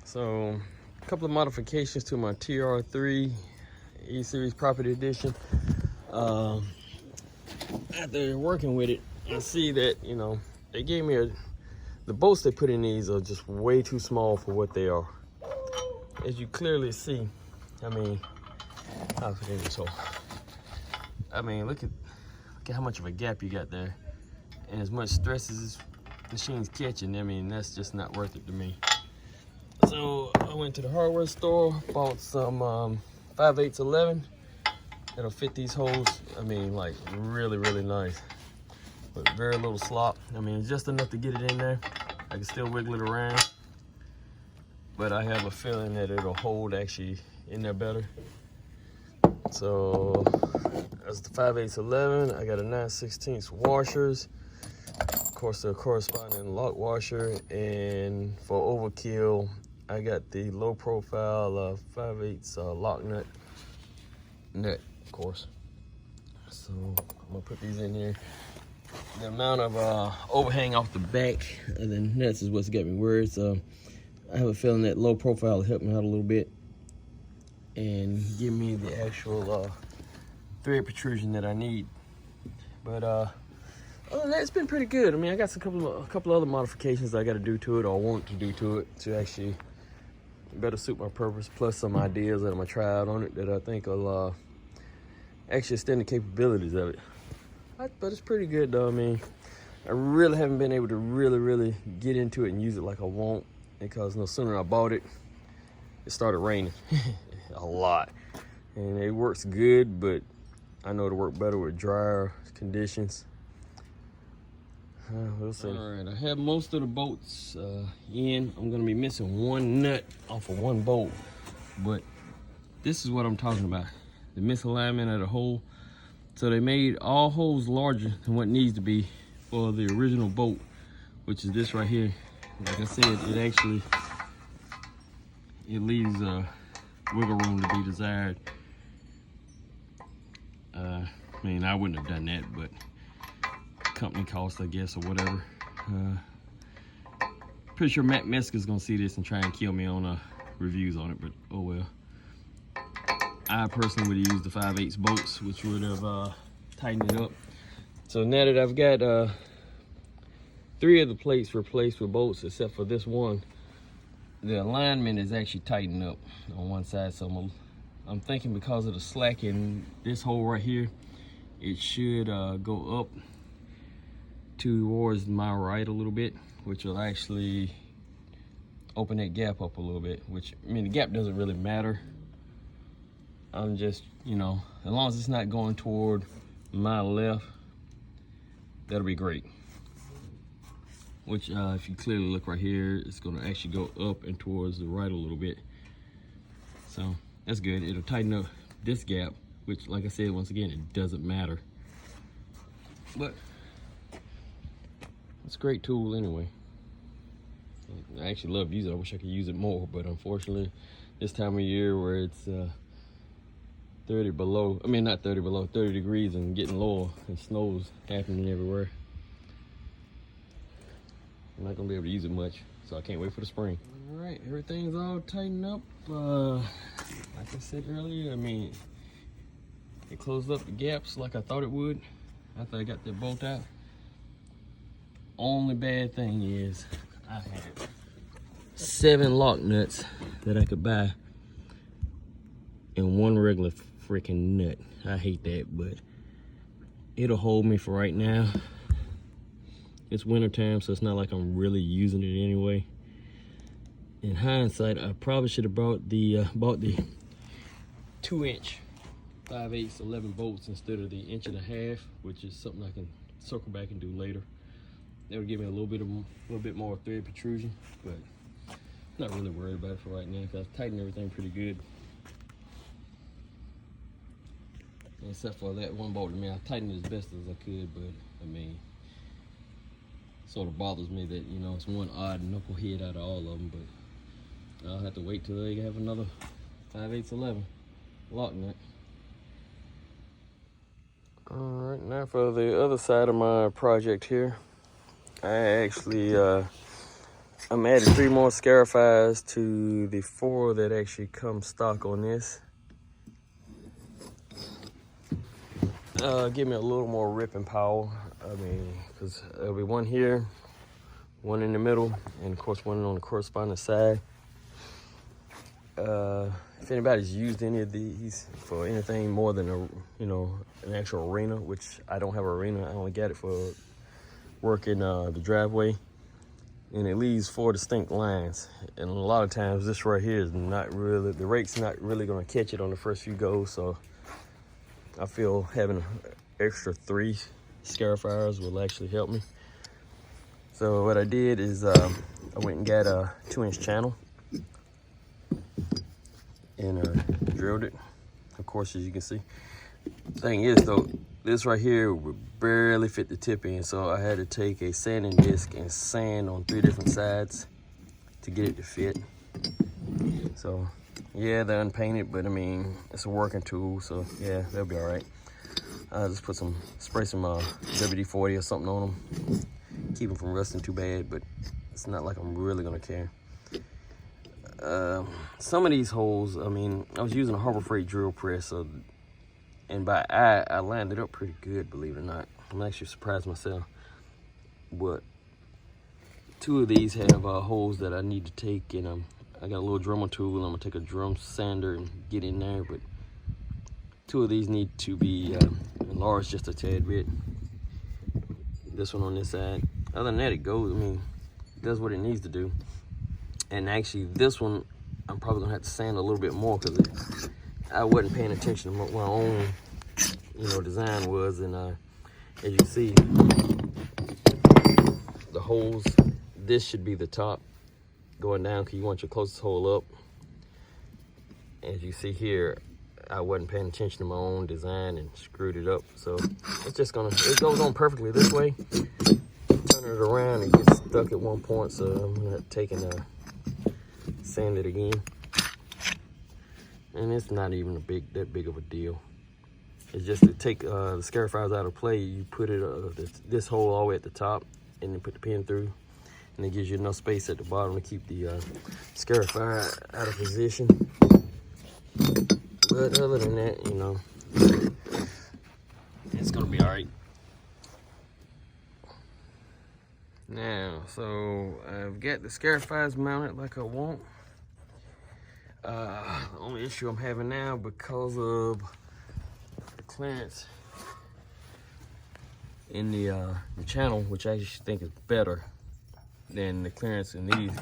So, a couple of modifications to my TR3E Series Property Edition. After working with it, I see that, you know, they gave me the bolts they put in these are just way too small for what they are. As you clearly see, I mean, look at how much of a gap you got there. And as much stress as this machine's catching, I mean, that's just not worth it to me. So I went to the hardware store, bought some 5/8 11 that'll fit these holes. I mean, like really nice, but very little slop. I mean, just enough to get it in there. I can still wiggle it around, but I have a feeling that it'll hold actually in there better. So that's the 5/8 11. I got a 9/16 washers, of course the corresponding lock washer, and for overkill I got the low profile 5/8 lock nut, of course. So I'm gonna put these in here. The amount of overhang off the back of the nuts is what's got me worried. So I have a feeling that low profile will help me out a little bit and give me the actual thread protrusion that I need. But other than that, it's been pretty good. I mean, I got a couple other modifications I got to do to it, or want to do to it, to actually better suit my purpose, plus some ideas that I'm gonna try out on it that I think will actually extend the capabilities of it. But it's pretty good though. I mean, I really haven't been able to really get into it and use it like I want, because no sooner I bought it, it started raining a lot. And it works good, but I know it'll work better with drier conditions. We'll see. All right, I have most of the bolts in. I'm gonna be missing one nut off of one bolt, but this is what I'm talking about. The misalignment of the hole. So they made all holes larger than what needs to be for the original bolt, which is this right here. Like I said, it leaves wiggle room to be desired. I mean, I wouldn't have done that, but company cost, I guess, or whatever. Pretty sure Matt Meska's gonna see this and try and kill me on reviews on it, but oh well. I personally would have used the 5/8 bolts, which would have tightened it up. So now that I've got 3 of the plates replaced with bolts, except for this one, the alignment is actually tightened up on one side. So I'm thinking because of the slack in this hole right here, it should go up towards my right a little bit, which will actually open that gap up a little bit, which, I mean, the gap doesn't really matter. I'm just, you know, as long as it's not going toward my left, that'll be great. Which, if you clearly look right here, it's gonna actually go up and towards the right a little bit. So that's good. It'll tighten up this gap, which, like I said, once again, it doesn't matter. But it's a great tool anyway. I actually love using it. I wish I could use it more, but unfortunately, this time of year where it's 30 below, I mean not 30 below, 30 degrees and getting lower, and snow's happening everywhere, I'm not gonna be able to use it much, so I can't wait for the spring. All right, everything's all tightened up. Like I said earlier, I mean, it closed up the gaps like I thought it would after I got that bolt out. Only bad thing is I had 7 lock nuts that I could buy and one regular freaking nut. I hate that, but it'll hold me for right now. It's winter time, so it's not like I'm really using it anyway. In hindsight, I probably should have bought the 2-inch 5/8 11 bolts instead of the 1.5 inch, which is something I can circle back and do later. That would give me a little bit more thread protrusion, but I'm not really worried about it for right now because I've tightened everything pretty good. Except for that one bolt. I mean, I tightened it as best as I could, but I mean, it sort of bothers me that, you know, it's one odd knucklehead out of all of them, but I'll have to wait till they have another 5/8 11 lock nut. All right, now for the other side of my project here. I actually I'm adding 3 more Scarifiers to the 4 that actually come stock on this. Give me a little more ripping power. I mean, because there'll be one here, one in the middle, and of course one on the corresponding side. If anybody's used any of these for anything more than an actual arena, which I don't have an arena, I only got it for working the driveway, and it leaves 4 distinct lines. And a lot of times this right here is not really, the rake's not really going to catch it on the first few goes, so I feel having an extra 3 Scarifiers will actually help me. So what I did is I went and got a 2-inch channel and drilled it, of course, as you can see. Thing is though, this right here would barely fit the tip in, so I had to take a sanding disc and sand on 3 different sides to get it to fit. So yeah, they're unpainted, but I mean, it's a working tool, so yeah, they'll be all right. I just spray some WD-40 or something on them, keep them from rusting too bad, but it's not like I'm really gonna care. Some of these holes, I mean, I was using a Harbor Freight drill press, so, and by eye, I lined it up pretty good, believe it or not. I'm actually surprised myself. But 2 of these have holes that I need to take, and I got a little drummer tool, and I'm gonna take a drum sander and get in there, but 2 of these need to be enlarged just a tad bit. This one on this side. Other than that, it goes, I mean, it does what it needs to do. And actually, this one, I'm probably gonna have to sand a little bit more because I wasn't paying attention to what my own, design was. And as you see, the holes, this should be the top going down because you want your closest hole up. As you see here, I wasn't paying attention to my own design and screwed it up. So it's just it goes on perfectly this way. Turn it around and get stuck at one point, so I'm gonna have to take and sand it again. And it's not even that big of a deal. It's just to take the Scarifiers out of play. You put it this hole all the way at the top, and then put the pin through, and it gives you enough space at the bottom to keep the Scarifier out of position. But other than that, it's gonna be all right. Now, so I've got the Scarifiers mounted like I want. The only issue I'm having now, because of the clearance in the channel, which I actually think is better than the clearance in these.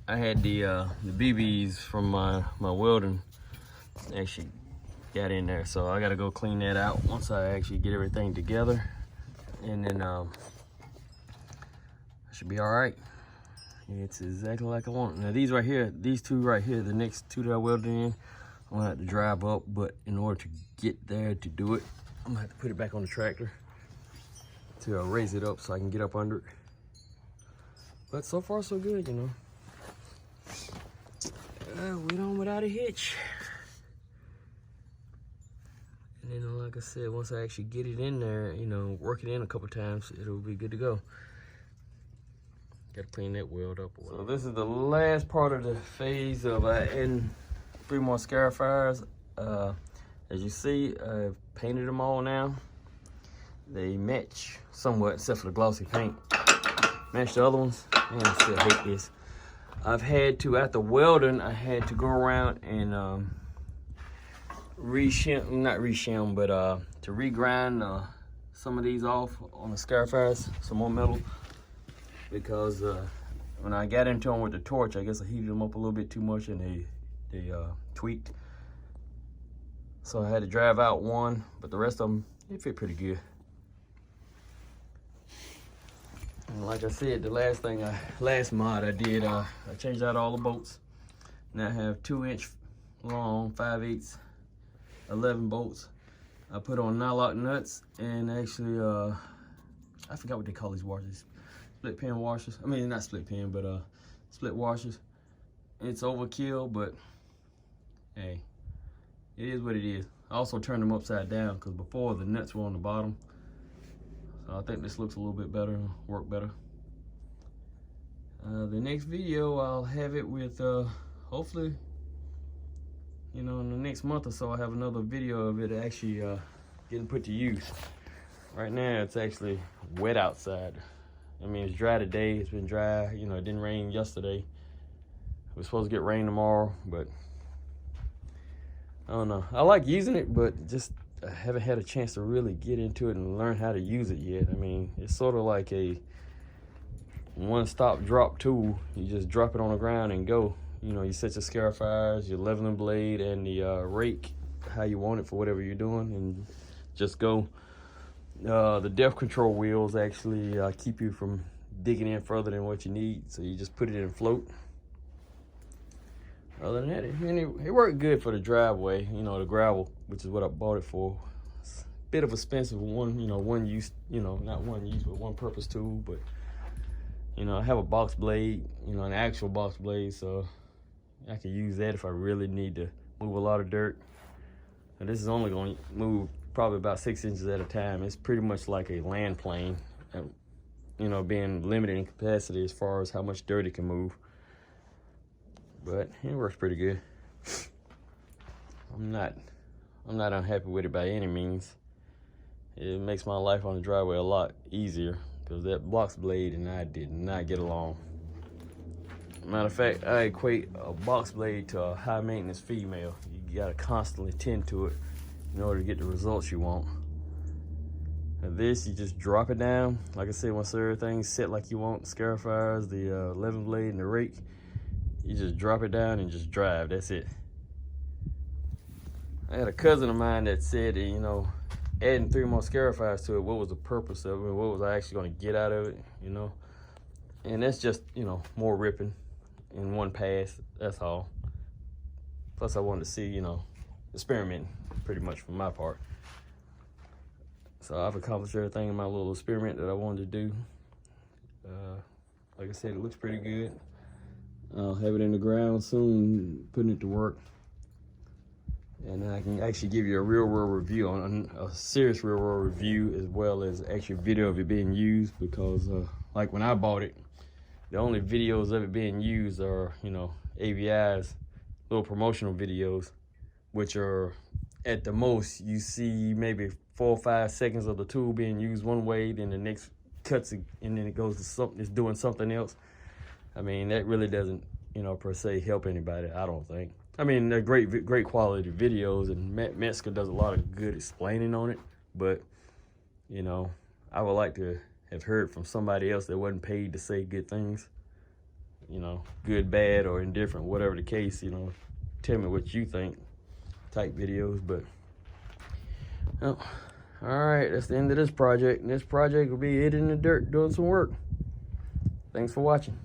I had the BBs from my welding actually got in there, so I gotta go clean that out once I actually get everything together, and then I should be all right. It's exactly like I want. Now these right here, these 2 right here, the next 2 that I welded in, I'm gonna have to drive up, but in order to get there to do it, I'm gonna have to put it back on the tractor to raise it up so I can get up under it. But so far so good, went on without a hitch. And then, like I said, once I actually get it in there, work it in a couple times, it'll be good to go. Gotta clean that weld up. So this is the last part of the phase of adding 3 more Scarifiers. As you see, I've painted them all now. They match somewhat, except for the glossy paint. Match the other ones. Man, I still hate this. I've had to, after welding, I had to go around and to regrind some of these off on the Scarifiers, some more metal, because when I got into them with the torch, I guess I heated them up a little bit too much and they tweaked. So I had to drive out one, but the rest of them, they fit pretty good. And like I said, the last mod I did, I changed out all the bolts. Now I have 2-inch long 5/8 11 bolts. I put on nylock nuts, and actually I forgot what they call these washers. Split pin washers. I mean, not split pin, but split washers. It's overkill, but hey, it is what it is. I also turned them upside down because before the nuts were on the bottom. So I think this looks a little bit better, work better. The next video, I'll have it with, hopefully, you know, in the next month or so, I'll have another video of it actually getting put to use. Right now, it's actually wet outside. I mean, it's dry today. It's been dry. You know, it didn't rain yesterday. We're supposed to get rain tomorrow, but I don't know. I like using it, but just I haven't had a chance to really get into it and learn how to use it yet. I mean, it's sort of like a one-stop drop tool. You just drop it on the ground and go. You know, you set your scarifiers, your leveling blade, and the rake, how you want it for whatever you're doing, and just go. The depth control wheels actually keep you from digging in further than what you need, so you just put it in float. Other than that, it worked good for the driveway, you know, the gravel, which is what I bought it for. It's a bit of expensive one, you know, one use, you know, not one use, but one purpose tool, but you know, I have a box blade, you know, an actual box blade, so I can use that if I really need to move a lot of dirt. And this is only going to move probably about 6 inches at a time. It's pretty much like a land plane, you know, being limited in capacity as far as how much dirt it can move. But it works pretty good. I'm not unhappy with it by any means. It makes my life on the driveway a lot easier, because that box blade and I did not get along. Matter of fact, I equate a box blade to a high maintenance female. You gotta constantly tend to it in order to get the results you want. And this, you just drop it down. Like I said, once everything's set like you want, scarifiers, the leveling blade and the rake, you just drop it down and just drive, that's it. I had a cousin of mine that said that, you know, adding 3 more scarifiers to it, what was the purpose of it? What was I actually going to get out of it, you know? And that's just, you know, more ripping in one pass, that's all. Plus I wanted to see, you know, experiment pretty much from my part. So I've accomplished everything in my little experiment that I wanted to do. Like I said, it looks pretty good. I'll have it in the ground soon, putting it to work. And I can actually give you a real-world review, on a serious real-world review, as well as actual video of it being used, because like when I bought it, the only videos of it being used are, you know, ABI's little promotional videos, which are at the most you see maybe 4 or 5 seconds of the tool being used one way, then the next cuts and then it goes to something, it's doing something else. I mean, that really doesn't, you know, per se help anybody, I don't think. I mean, they're great quality videos, and Metzger does a lot of good explaining on it, but, you know, I would like to have heard from somebody else that wasn't paid to say good things, you know, good, bad, or indifferent, whatever the case, you know, tell me what you think type videos. But, oh, all right, that's the end of this project. And this project will be hit in the dirt doing some work. Thanks for watching.